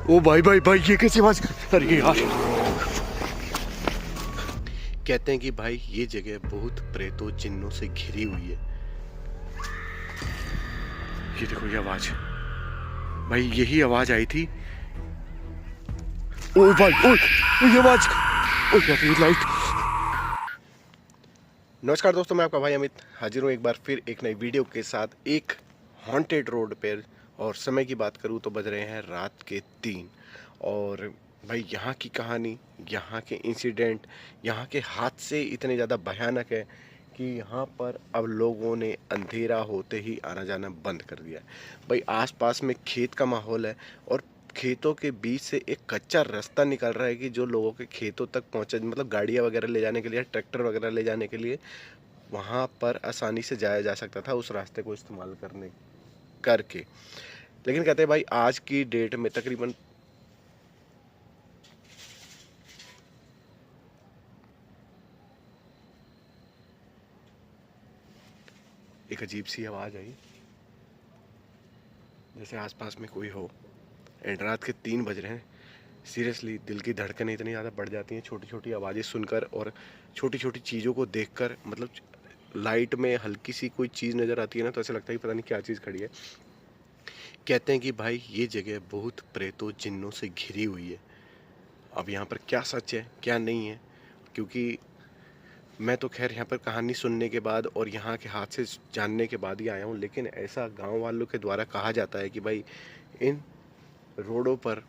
ओ भाई भाई भाई, ये कैसी आवाज? अरे यार, कहते हैं कि भाई ये जगह बहुत प्रेतों जिन्नों से घिरी हुई है। ये देखो ये आवाज, भाई यही आवाज आई थी। ओ भाई, ओ ये आवाज, ओ यार ये लाइट। नमस्कार दोस्तों, मैं आपका भाई अमित हाजिर हूँ एक बार फिर एक नई वीडियो के साथ एक हॉन्टेड रोड पर। और समय की बात करूँ तो बज रहे हैं रात के 3। और भाई यहाँ की कहानी, यहाँ के इंसिडेंट, यहाँ के हादसे इतने ज़्यादा भयानक है कि यहाँ पर अब लोगों ने अंधेरा होते ही आना जाना बंद कर दिया है। भाई आसपास में खेत का माहौल है और खेतों के बीच से एक कच्चा रास्ता निकल रहा है कि जो लोगों के खेतों तक पहुँचे, मतलब गाड़ियाँ वगैरह ले जाने के लिए, ट्रैक्टर वगैरह ले जाने के लिए वहाँ पर आसानी से जाया जा सकता था उस रास्ते को इस्तेमाल करने करके। लेकिन कहते हैं भाई आज की डेट में तकरीबन एक अजीब सी आवाज़ आई, जैसे आसपास में कोई हो। एंड रात के 3 बज रहे हैं। सीरियसली दिल की धड़कनें इतनी ज़्यादा बढ़ जाती हैं छोटी छोटी आवाज़ें सुनकर और छोटी छोटी चीज़ों को देखकर। मतलब लाइट में हल्की सी कोई चीज़ नज़र आती है ना, तो ऐसा लगता है कि पता नहीं क्या चीज़ खड़ी है। कहते हैं कि भाई ये जगह बहुत प्रेतों जिन्नों से घिरी हुई है। अब यहाँ पर क्या सच है क्या नहीं है, क्योंकि मैं तो खैर यहाँ पर कहानी सुनने के बाद और यहाँ के हादसे जानने के बाद ही आया हूँ। लेकिन ऐसा गांव वालों के द्वारा कहा जाता है कि भाई इन रोडों पर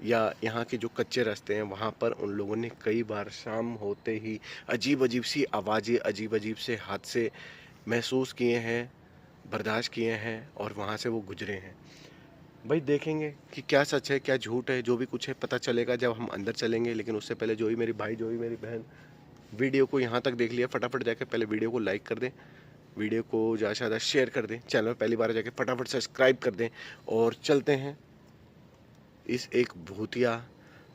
या यहाँ के जो कच्चे रास्ते हैं वहाँ पर उन लोगों ने कई बार शाम होते ही अजीब अजीब सी आवाज़ें, अजीब अजीब से हादसे महसूस किए हैं, बर्दाश्त किए हैं और वहाँ से वो गुजरे हैं। भाई देखेंगे कि क्या सच है क्या झूठ है, जो भी कुछ है पता चलेगा जब हम अंदर चलेंगे। लेकिन उससे पहले जो ही मेरी भाई, जो ही मेरी बहन वीडियो को यहाँ तक देख लिया, फटाफट जाके पहले वीडियो को लाइक कर दें, वीडियो को ज़्यादा से ज़्यादा शेयर कर दें, चैनल में पहली बार जाके फटाफट सब्सक्राइब कर दें। और चलते हैं इस एक भूतिया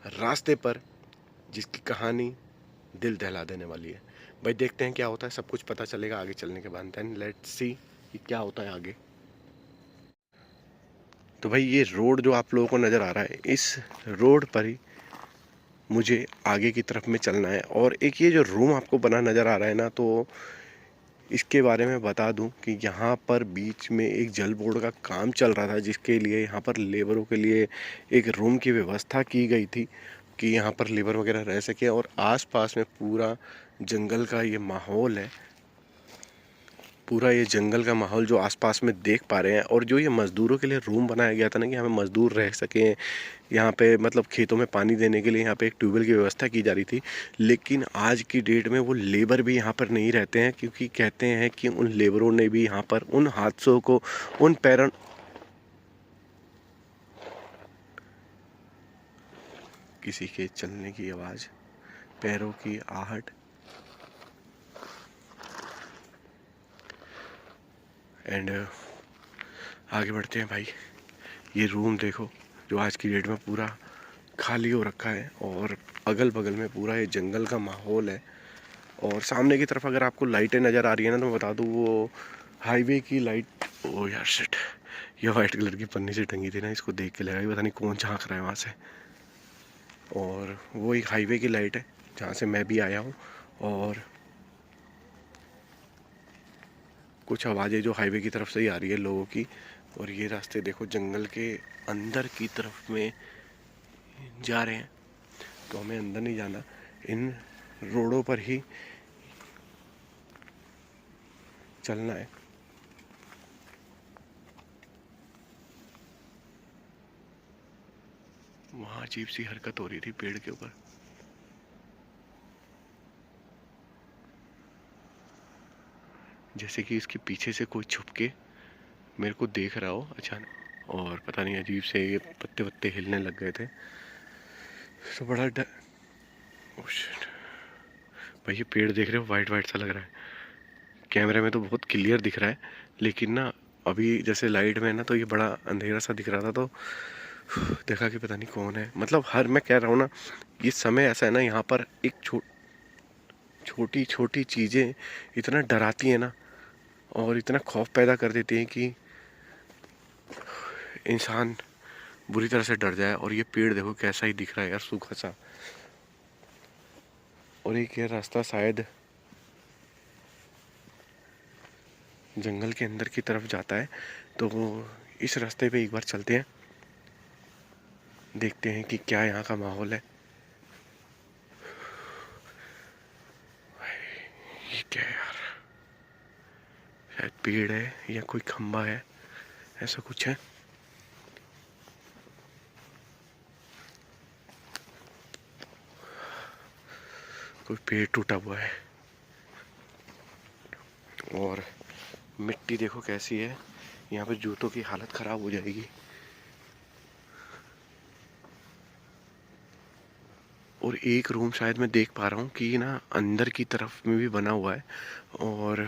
रास्ते पर जिसकी कहानी दिल दहला देने वाली है। भाई देखते हैं क्या होता है, सब कुछ पता चलेगा आगे चलने के बाद। देन लेट्स सी कि क्या होता है आगे। तो भाई ये रोड जो आप लोगों को नज़र आ रहा है, इस रोड पर ही मुझे आगे की तरफ में चलना है। और एक ये जो रूम आपको बना नज़र आ रहा है ना, तो इसके बारे में बता दूं कि यहाँ पर बीच में एक जल बोर्ड का काम चल रहा था, जिसके लिए यहाँ पर लेबरों के लिए एक रूम की व्यवस्था की गई थी कि यहाँ पर लेबर वगैरह रह सके। और आसपास में पूरा जंगल का ये माहौल है, पूरा ये जंगल का माहौल जो आसपास में देख पा रहे हैं। और जो ये मज़दूरों के लिए रूम बनाया गया था ना, कि हमें मज़दूर रह सकें यहाँ पे, मतलब खेतों में पानी देने के लिए यहाँ पे एक ट्यूबवेल की व्यवस्था की जा रही थी। लेकिन आज की डेट में वो लेबर भी यहाँ पर नहीं रहते हैं, क्योंकि कहते हैं कि उन लेबरों ने भी यहाँ पर उन हादसों को, उन पैरों, किसी के चलने की आवाज़, पैरों की आहट। एंड आगे बढ़ते हैं भाई। ये रूम देखो जो आज की डेट में पूरा खाली हो रखा है और अगल बगल में पूरा ये जंगल का माहौल है। और सामने की तरफ अगर आपको लाइटें नज़र आ रही है ना, तो मैं बता दूँ वो हाईवे की लाइट। ओ यार शिट, ये वाइट कलर की पन्नी से टंगी थी ना, इसको देख के लगा कि पता नहीं कौन झांक रहा है वहाँ से। और वो एक हाईवे की लाइट है जहाँ से मैं भी आया हूँ। और कुछ आवाज़ें जो हाईवे की तरफ से ही आ रही है लोगों की। और ये रास्ते देखो जंगल के अंदर की तरफ में जा रहे हैं, तो हमें अंदर नहीं जाना, इन रोडों पर ही चलना है। वहाँ अजीब सी हरकत हो रही थी पेड़ के ऊपर। जैसे कि इसके पीछे से कोई छुप के मेरे को देख रहा हो अचानक। और पता नहीं अजीब से ये पत्ते वत्ते हिलने लग गए थे, तो बड़ा डर। ओह शिट, भाई ये पेड़ देख रहे हो, वाइट वाइट सा लग रहा है। कैमरे में तो बहुत क्लियर दिख रहा है, लेकिन ना अभी जैसे लाइट में ना, तो ये बड़ा अंधेरा सा दिख रहा था। तो देखा कि पता नहीं कौन है। मतलब हर, मैं कह रहा हूँ ना, ये समय ऐसा है ना, यहाँ पर एक छोटी छोटी चीज़ें इतना डराती हैं ना, और इतना खौफ पैदा कर देती हैं कि इंसान बुरी तरह से डर जाए। और ये पेड़ देखो कैसा ही दिख रहा है यार, सूखा सा। और एक ये रास्ता शायद जंगल के अंदर की तरफ जाता है, तो इस रास्ते पे एक बार चलते हैं, देखते हैं कि क्या यहाँ का माहौल है। ये क्या है यार, शायद पेड़ है या कोई खंबा है, ऐसा कुछ है। कोई पेड़ टूटा हुआ है। और मिट्टी देखो कैसी है, यहाँ पे जूतों की हालत खराब हो जाएगी। और एक रूम शायद मैं देख पा रहा हूँ कि ना अंदर की तरफ में भी बना हुआ है। और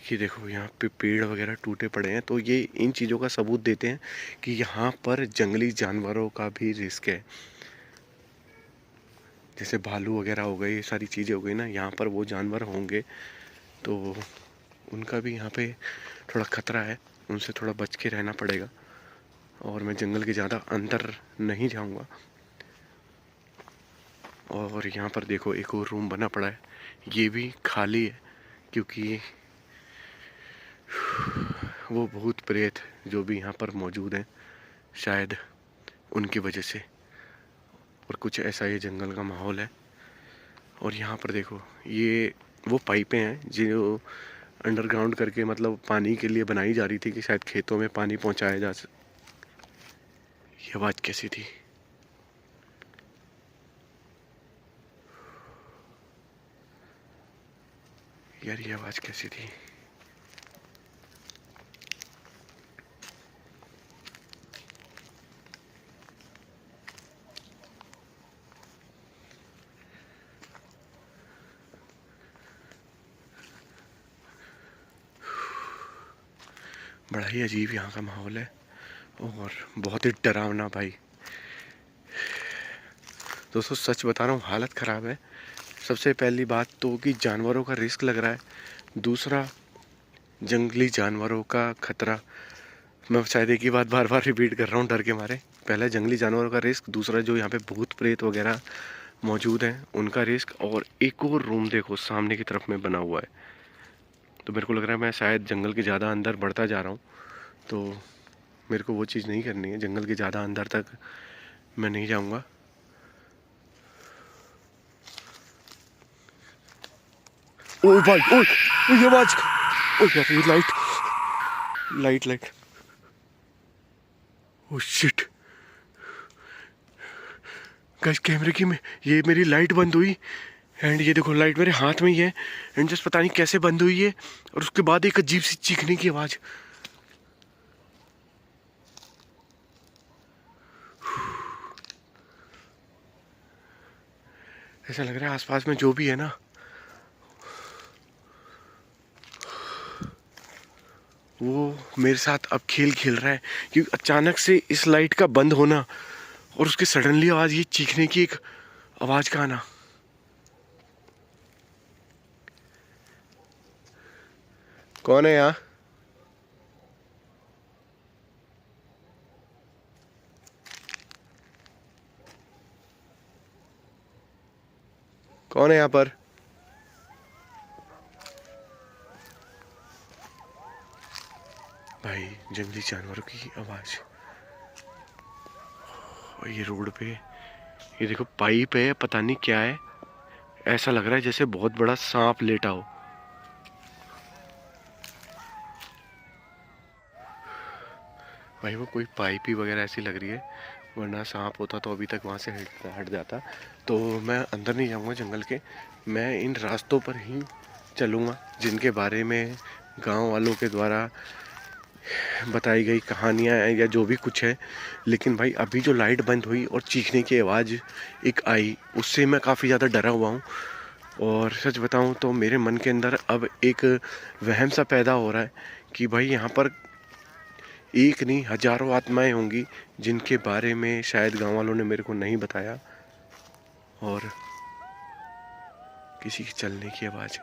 ये देखो यहाँ पे पेड़ वगैरह टूटे पड़े हैं, तो ये इन चीज़ों का सबूत देते हैं कि यहाँ पर जंगली जानवरों का भी रिस्क है। जैसे भालू वगैरह हो गए, ये सारी चीज़ें हो गई ना, यहाँ पर वो जानवर होंगे, तो उनका भी यहाँ पे थोड़ा खतरा है, उनसे थोड़ा बच के रहना पड़ेगा। और मैं जंगल के ज़्यादा अंदर नहीं जाऊँगा। और यहाँ पर देखो एक और रूम बना पड़ा है, ये भी खाली है, क्योंकि वो भूत प्रेत जो भी यहाँ पर मौजूद हैं, शायद उनकी वजह से। और कुछ ऐसा ये जंगल का माहौल है। और यहाँ पर देखो ये वो पाइपें हैं जो अंडरग्राउंड करके मतलब पानी के लिए बनाई जा रही थी कि शायद खेतों में पानी पहुँचाया जा सके। ये आवाज़ कैसी थी? यार ये आवाज़ कैसी थी? बड़ा ही अजीब यहाँ का माहौल है और बहुत ही डरावना भाई। दोस्तों सच बता रहा हूँ, हालत ख़राब है। सबसे पहली बात तो कि जानवरों का रिस्क लग रहा है, दूसरा जंगली जानवरों का खतरा। मैं शायद एक ही बात बार बार रिपीट कर रहा हूँ डर के मारे। पहला जंगली जानवरों का रिस्क, दूसरा जो यहाँ पे भूत प्रेत वगैरह मौजूद हैं उनका रिस्क, और एक और रूम देखो सामने की तरफ में बना हुआ है। तो मेरे को लग रहा है मैं शायद जंगल के ज़्यादा अंदर बढ़ता जा रहा हूँ, तो मेरे को वो चीज़ नहीं करनी है। जंगल के ज़्यादा अंदर तक मैं नहीं जाऊँगा। ओए भाई ओए, ये आवाज़, ओए यार ये light light light, oh shit guys, कैमरे की में ये मेरी लाइट बंद हुई, एंड ये देखो लाइट मेरे हाथ में ही है, एंड जस्ट पता नहीं कैसे बंद हुई है। और उसके बाद एक अजीब सी चीखने की आवाज़। ऐसा लग रहा है आसपास में जो भी है ना, वो मेरे साथ अब खेल खेल रहा है। क्योंकि अचानक से इस लाइट का बंद होना और उसके सडनली आवाज़ ये चीखने की एक आवाज़ का आना। कौन है यहाँ? कौन है यहाँ पर? भाई जंगली जानवरों की आवाज़। और ये रोड पे ये देखो पाइप है, पता नहीं क्या है, ऐसा लग रहा है जैसे बहुत बड़ा सांप लेटा हो। भाई वो कोई पाइप ही वगैरह ऐसी लग रही है, वरना सांप होता तो अभी तक वहाँ से हट जाता। तो मैं अंदर नहीं जाऊँगा जंगल के, मैं इन रास्तों पर ही चलूँगा जिनके बारे में गांव वालों के द्वारा बताई गई कहानियाँ या जो भी कुछ है। लेकिन भाई अभी जो लाइट बंद हुई और चीखने की आवाज़ एक आई, उससे मैं काफ़ी ज़्यादा डरा हुआ हूँ। और सच बताऊँ तो मेरे मन के अंदर अब एक वहम सा पैदा हो रहा है कि भाई यहाँ पर एक नहीं हजारों आत्माएं होंगी जिनके बारे में शायद गांव वालों ने मेरे को नहीं बताया। और किसी के चलने की आवाज़।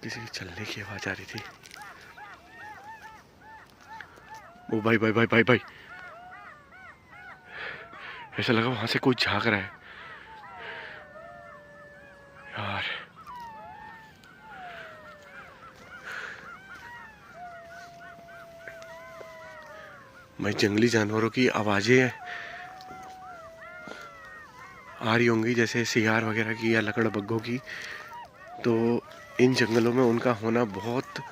किसी के चलने की आवाज आ रही थी। ओ भाई भाई भाई भाई भाई, ऐसा लगा वहां से कोई झांक रहा है यार। भाई जंगली जानवरों की आवाजें आ रही होंगी, जैसे सियार वगैरह की या लकड़बग्घों की, तो इन जंगलों में उनका होना बहुत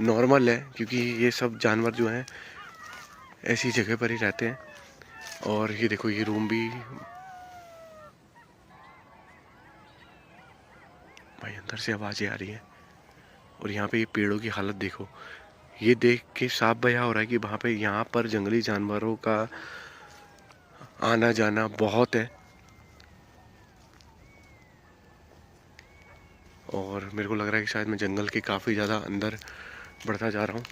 नॉर्मल है, क्योंकि ये सब जानवर जो हैं ऐसी जगह पर ही रहते हैं। और ये देखो, ये रूम भी भाई अंदर से आवाजें आ रही हैं। और यहाँ पे ये पेड़ों की हालत देखो, ये देख के साफ बयां हो रहा है कि वहाँ पे यहाँ पर जंगली जानवरों का आना जाना बहुत है। और मेरे को लग रहा है कि शायद मैं जंगल के काफ़ी ज़्यादा अंदर बढ़ता जा रहा हूँ।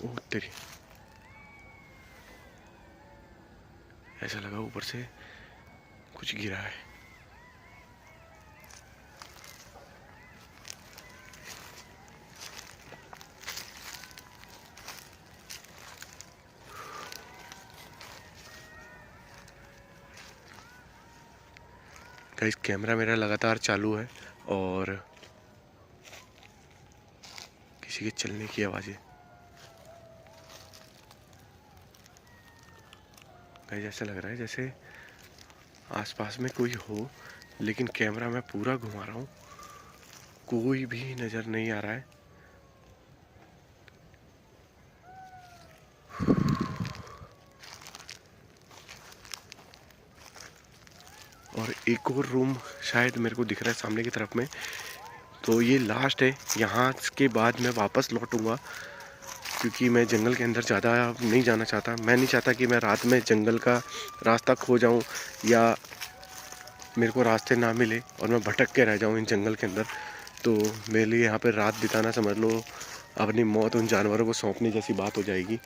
ओह तेरी, ऐसा लगा ऊपर से कुछ गिरा है। गाइस कैमरा मेरा लगातार चालू है और किसी के चलने की आवाज़ें। गाइस ऐसा लग रहा है जैसे आसपास में कोई हो, लेकिन कैमरा मैं पूरा घुमा रहा हूँ, कोई भी नज़र नहीं आ रहा है। और एक और रूम शायद मेरे को दिख रहा है सामने की तरफ में, तो ये लास्ट है। यहाँ के बाद मैं वापस लौटूंगा, क्योंकि मैं जंगल के अंदर ज़्यादा नहीं जाना चाहता। मैं नहीं चाहता कि मैं रात में जंगल का रास्ता खो जाऊँ या मेरे को रास्ते ना मिले और मैं भटक के रह जाऊँ इन जंगल के अंदर। तो मेरे लिए यहाँ पे रात बिताना समझ लो अपनी मौत उन जानवरों को सौंपने जैसी बात हो जाएगी।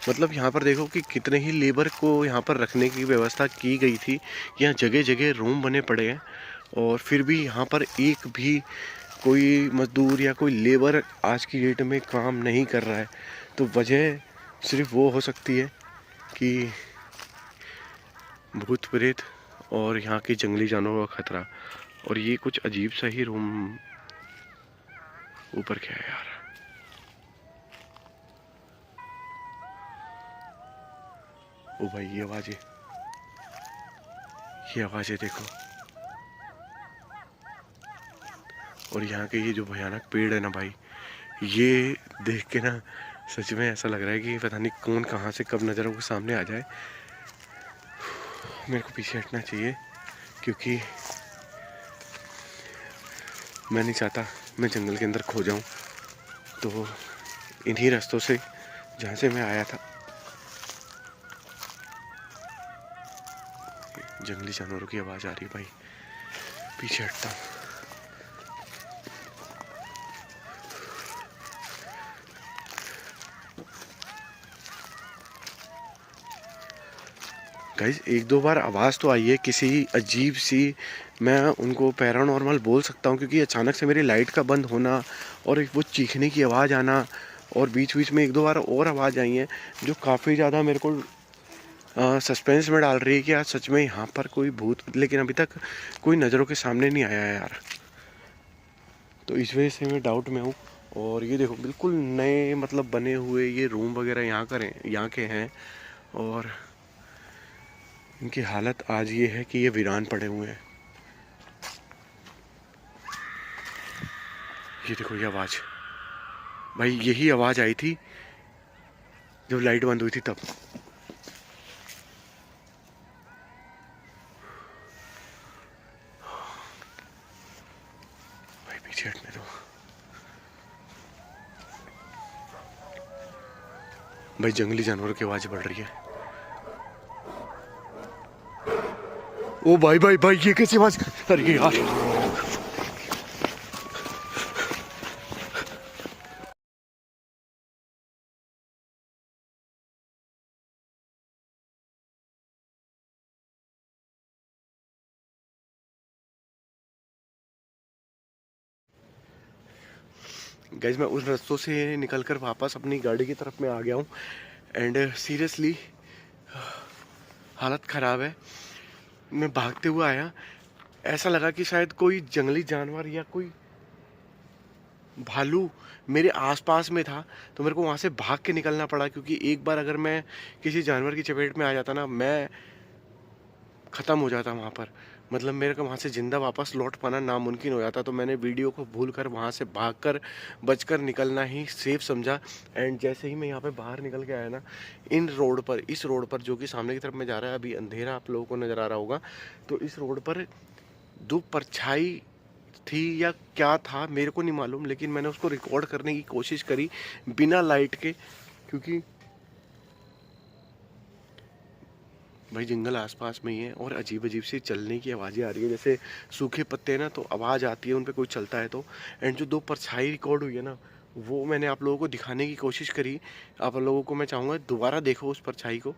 मतलब यहाँ पर देखो कि कितने ही लेबर को यहाँ पर रखने की व्यवस्था की गई थी। यहाँ जगह जगह रूम बने पड़े हैं और फिर भी यहाँ पर एक भी कोई मजदूर या कोई लेबर आज की डेट में काम नहीं कर रहा है। तो वजह सिर्फ वो हो सकती है कि भूत प्रेत और यहाँ के जंगली जानवरों का खतरा। और ये कुछ अजीब सा ही रूम, ऊपर क्या है यार। ओ भाई ये आवाजें देखो। और यहाँ के ये जो भयानक पेड़ है ना भाई, ये देख के ना सच में ऐसा लग रहा है कि पता नहीं कौन कहाँ से कब नज़रों के सामने आ जाए। मेरे को पीछे हटना चाहिए, क्योंकि मैं नहीं चाहता मैं जंगल के अंदर खो जाऊं। तो इन्हीं रास्तों से जहाँ से मैं आया था, जंगली जानवरों की आवाज़ आ रही है भाई, पीछे हटता हूँ। गाइस एक दो बार आवाज़ तो आई है किसी अजीब सी, मैं उनको पैरानॉर्मल बोल सकता हूँ, क्योंकि अचानक से मेरी लाइट का बंद होना और एक वो चीखने की आवाज़ आना, और बीच बीच में एक दो बार और आवाज़ आई है जो काफ़ी ज़्यादा मेरे को सस्पेंस में डाल रही है कि आज सच में यहाँ पर कोई भूत, लेकिन अभी तक कोई नज़रों के सामने नहीं आया है यार। तो इस वजह से मैं डाउट में हूँ। और ये देखो बिल्कुल नए मतलब बने हुए ये रूम वगैरह यहाँ के हैं, और इनकी हालत आज ये है कि ये वीरान पड़े हुए हैं। ये देखो ये आवाज़, भाई यही आवाज़ आई थी जब लाइट बंद हुई थी तब। भाई पीछे हटने दो भाई, जंगली जानवरों की आवाज़ बढ़ रही है। ओ भाई भाई भाई, ये कैसी आवाज़, अरे यार। गाइस मैं उस रास्तों से निकल कर वापस अपनी गाड़ी की तरफ में आ गया हूँ। एंड सीरियसली हालत ख़राब है। मैं भागते हुए आया, ऐसा लगा कि शायद कोई जंगली जानवर या कोई भालू मेरे आसपास में था, तो मेरे को वहाँ से भाग के निकलना पड़ा, क्योंकि एक बार अगर मैं किसी जानवर की चपेट में आ जाता ना, मैं ख़त्म हो जाता वहाँ पर। मतलब मेरे को वहाँ से ज़िंदा वापस लौट पाना नामुमकिन हो जाता। तो मैंने वीडियो को भूल कर वहाँ से भागकर बचकर निकलना ही सेफ समझा। एंड जैसे ही मैं यहाँ पे बाहर निकल के आया ना, इस रोड पर जो कि सामने की तरफ में जा रहा है, अभी अंधेरा आप लोगों को नज़र आ रहा होगा, तो इस रोड पर दो परछाई थी या क्या था मेरे को नहीं मालूम, लेकिन मैंने उसको रिकॉर्ड करने की कोशिश करी बिना लाइट के, क्योंकि भाई जंगल आसपास में ही है और अजीब अजीब सी चलने की आवाज़ें आ रही है, जैसे सूखे पत्ते ना तो आवाज़ आती है उन पे कोई चलता है तो। एंड जो दो परछाई रिकॉर्ड हुई है ना, वो मैंने आप लोगों को दिखाने की कोशिश करी। आप लोगों को मैं चाहूँगा दोबारा देखो उस परछाई को।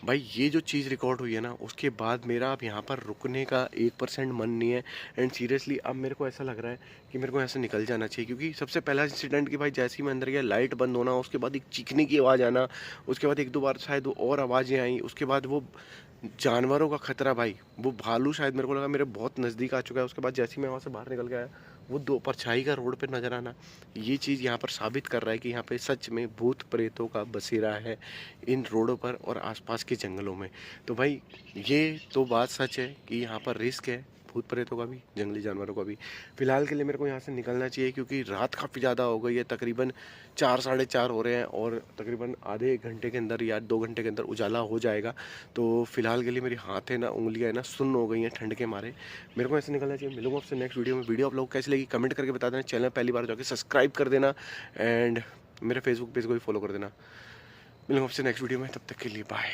भाई ये जो चीज़ रिकॉर्ड हुई है ना, उसके बाद मेरा अब यहाँ पर रुकने का 1% मन नहीं है। एंड सीरियसली अब मेरे को ऐसा लग रहा है कि मेरे को यहाँ से निकल जाना चाहिए, क्योंकि सबसे पहला इंसिडेंट कि भाई जैसे ही मैं अंदर गया लाइट बंद होना, उसके बाद एक चीखने की आवाज़ आना, उसके बाद एक दो बार शायद और आवाज़ें आई, उसके बाद वो जानवरों का खतरा भाई, वो भालू शायद मेरे को लगा मेरे बहुत नज़दीक आ चुका है। उसके बाद जैसे ही मैं वहाँ से बाहर निकल के आया, वो दो परछाई का रोड पे नज़र आना, ये चीज़ यहाँ पर साबित कर रहा है कि यहाँ पे सच में भूत प्रेतों का बसेरा है इन रोडों पर और आसपास के जंगलों में। तो भाई ये तो बात सच है कि यहाँ पर रिस्क है भूत प्रेतों का भी, जंगली जानवरों का भी। फ़िलहाल के लिए मेरे को यहाँ से निकलना चाहिए, क्योंकि रात काफ़ी ज़्यादा हो गई है, तकरीबन 4 साढ़े 4 हो रहे हैं और तकरीबन आधे 1 घंटे के अंदर या 2 घंटे के अंदर उजाला हो जाएगा। तो फ़िलहाल के लिए मेरी हाथ है ना, उंगलियां है ना, सुन्न हो गई हैं ठंड के मारे। मेरे को ऐसे निकलना चाहिए। मिलूंगा आपसे नेक्स्ट वीडियो में। वीडियो आप लोगों को कैसी लगी कमेंट करके बता देना। चैनल पहली बार जाके सब्सक्राइब कर देना एंड मेरे फेसबुक पेज को भी फॉलो कर देना। मिलूंगा आपसे नेक्स्ट वीडियो में, तब तक के लिए बाय।